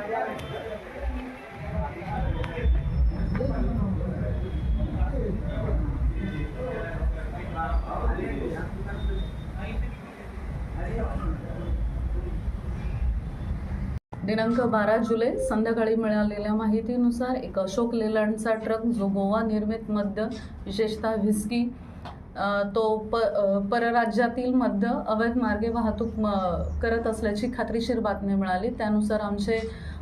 दिनांक 12 जुलै संध्याकाळी मिळालेल्या माहितीनुसार एक अशोक लेलँडचा ट्रक जो गोवा निर्मित मद्य विशेषतः व्हिस्की तो परराज्यातील मद्य अवैध मार्गे वाहतूक करत असल्याची खात्रीशीर बातमी मिळाली। त्यानुसार आमचे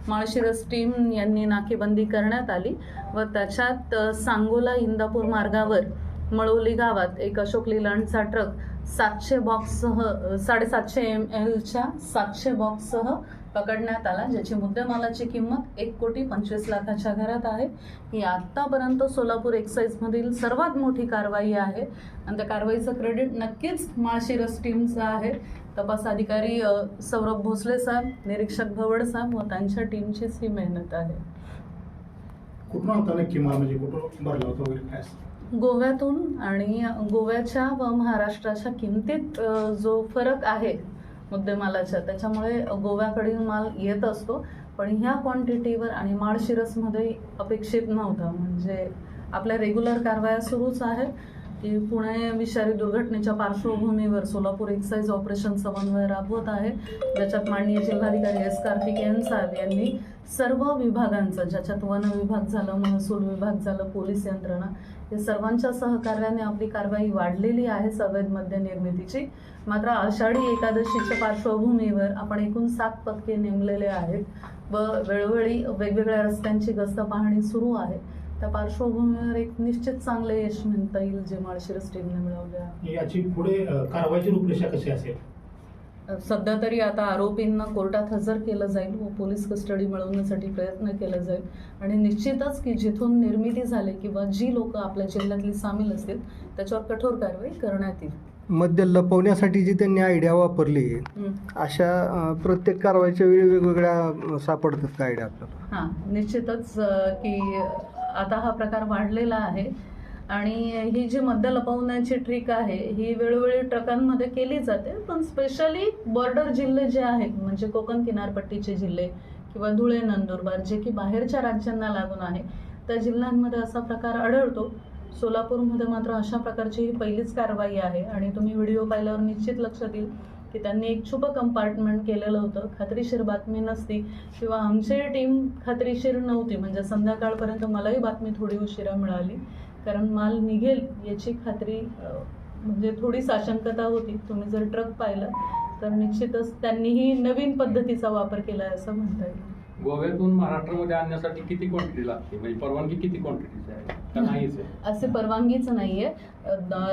माळशिरस टीम यांनी नाकेबंदी करण्यात आली व त्याच्यात सांगोला इंदापूर मार्गावर मळोली गावात एक अशोक लेलँडचा ट्रक 700 बॉक्ससह 750 mlच्या 700 बॉक्ससह पकडण्यात आला, ज्याची मुद्देमालाची किंमत 1,25,00,000च्या घरात आहे। ही आतापर्यंत सोलापूर एक्साईजमधील सर्वात मोठी कारवाई आहे आणि त्या कारवाईचं क्रेडिट नक्कीच माळशिरस टीमचं आहे। तपास अधिकारी सौरभ भोसले साहेब, निरीक्षक भवड साहेब व त्यांच्या टीमचीच ही मेहनत आहे। कुठून होता नक्की माल, म्हणजे कुठून भरला होता वगैरे काय? गोव्यातून, आणि गोव्याच्या व महाराष्ट्राच्या किमतीत जो फरक आहे मुद्देमालाच्या, त्याच्यामुळे गोव्याकडील माल येत असतो, पण ह्या क्वांटिटीवर आणि माळशिरसमध्ये अपेक्षित नव्हतं। म्हणजे आपल्या रेग्युलर कारवाया सुरूच आहेत की पुणे विषारी दुर्घटनेच्या पार्श्वभूमीवर सोलापूर एक्साईज ऑपरेशन समन्वय राबवत आहे, ज्याच्यात माननीय जिल्हाधिकारी एस कार्तिकेयन साहेब यांनी सर्व विभागांचं, ज्याच्यात वन विभाग झालं, महसूल विभाग झालं, पोलीस यंत्रणा, हे सर्वांच्या सहकार्याने आपली कारवाई वाढलेली आहे अवैध मद्य निर्मितीची। मात्र आषाढी एकादशीच्या पार्श्वभूमीवर आपण एकूण 7 पथके नेमलेले आहेत व वेळोवेळी वेगवेगळ्या रस्त्यांची गस्त पाहणी सुरू आहे। त्या पार्श्वभूमीवर एक निश्चित चांगले यश म्हणता येईल जे माळशिरस टीमने मिळवले आहे। याची पुढे कारवाईची रूपरेषा कशी असेल? सध्या तरी आता आरोपींना कोर्टात हजर केलं जाईल व पोलीस कस्टडी मिळवण्यासाठी प्रयत्न केला जाईल आणि निश्चितच की जिथून निर्मिती झाली किंवा जी लोक आपल्या जिल्ह्यातली सामील असतील त्याच्यावर कठोर कारवाई करण्यात येईल। मद्य लपवण्यासाठी जी त्यांनी आयडिया वापरली, अशा प्रत्येक कारवाईच्या वेळी वेगवेगळ्या सापडतात का आयडिया आपल्याला? हां, निश्चितच की आता हा प्रकार वाढलेला आहे आणि ही जी मद्य लपवण्याची ट्रिक आहे ही वेळोवेळी ट्रकांमध्ये केली जाते, पण स्पेशली बॉर्डर जिल्हे जे आहेत, म्हणजे कोकण किनारपट्टीचे जिल्हे किंवा धुळे, नंदुरबार, जे की बाहेरच्या राज्यांना लागून आहे, त्या जिल्ह्यांमध्ये असा प्रकार आढळतो। सोलापूरमध्ये मात्र अशा प्रकारची ही पहिलीच कारवाई आहे आणि तुम्ही व्हिडिओ पाहिल्यावर निश्चित लक्षात येईल की त्यांनी एक छुप कंपार्टमेंट केलेलं होतं। खात्रीशीर बातमी नसती किंवा आमची टीम खात्रीशीर नव्हती, म्हणजे संध्याकाळपर्यंत मलाही बातमी थोडी उशिरा मिळाली, कारण माल निघेल याची खात्री म्हणजे थोडी साशंकता होती। तुम्ही जर ट्रक पाहिला तर निश्चितच त्यांनीही नवीन पद्धतीचा वापर केला आहे असं म्हणता येईल। गोव्यातून महाराष्ट्रामध्ये आणण्यासाठी किती क्वांटिटी लागते, म्हणजे परवानगी किती क्वांटिटीची आहे का नाहीच आहे? असे परवानगीच नाहीये।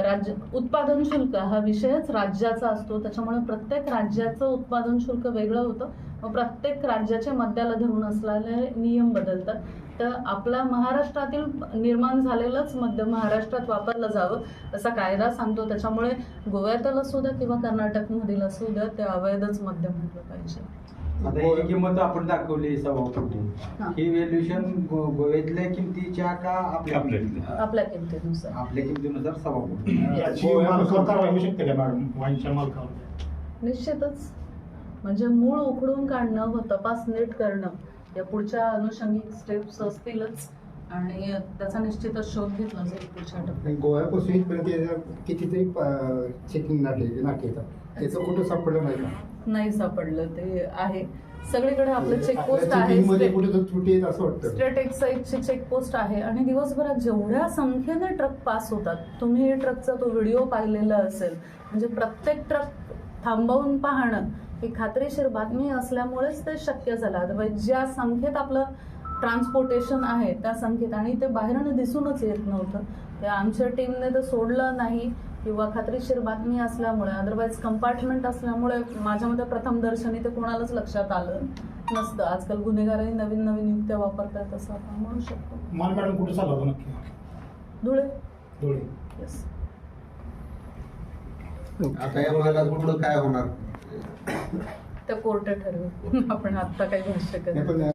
राज्य उत्पादन शुल्क हा विषयच राज्याचा असतो, त्याच्यामुळे प्रत्येक राज्याचं उत्पादन शुल्क वेगळं होतं व प्रत्येक राज्याच्या मद्याला धरून असलेले नियम बदलतात। तर आपला महाराष्ट्रातील निर्माण झालेलंच मद्य महाराष्ट्रात वापरलं जावं असा कायदा सांगतो, त्याच्यामुळे गोव्यातलं असू द्या किंवा कर्नाटकमधील असू द्या ते अवैधच मद्य म्हटलं पाहिजे। आता ही किंमत आपण दाखवली 1.25 कोटी, ही व्हॅल्युएशन गोव्यातल्या किमतीच्या का आपल्या किमतीनुसार? आपल्या किमतीनुसार 1.25 कोटी। याची मालकावर कारवाई होऊ शकते का मॅडम, वाईनच्या मालकावर? निश्चितच, म्हणजे मूळ उखडून काढणं व तपास नीट करणं या पुढच्या अनुषंगिक स्टेप्स असतीलच आणि त्याचा निश्चितच शोध घेतला जाईल पुढच्या टप्प्यात। गोव्यापासून इथपर्यंत कितीतरी चेकिंग नाके त्याचं कुठं सापडलं नाही का? नाही सापडलं, ते आहे सगळीकडे आपलं चेकपोस्ट आहे, स्टेट एक्साईजची चेकपोस्ट आहे आणि दिवसभरात जेवढ्या संख्येने ट्रक पास होतात, तुम्ही ट्रकचा तो व्हिडिओ पाहिलेला असेल, म्हणजे प्रत्येक ट्रक थांबवून पाहणं ही खात्रीशीर बातमी असल्यामुळेच ते शक्य झालं। अदरवाईज ज्या संख्येत आपलं ट्रान्सपोर्टेशन आहे त्या संख्येत, आणि ते बाहेरनं दिसूनच येत नव्हतं, ते आमच्या टीमने तर सोडलं नाही किंवा खात्रीशीर बातमी असल्यामुळे, अदरवाईज कंपार्टमेंट असल्यामुळे माझ्या मते प्रथमदर्शनी ते कोणालाच लक्षात आलं नसतं। आजकाल गुन्हेगारही नवीन नवीन युक्त्या वापरतात असं आपण म्हणू शकतो। माल मॅडम कुठे चालला होता नक्की? धुळे। येस। आता या मालात पुढं काय होणार ते कोर्ट ठरवेल, आपण आता काही भाष्य करत नाही।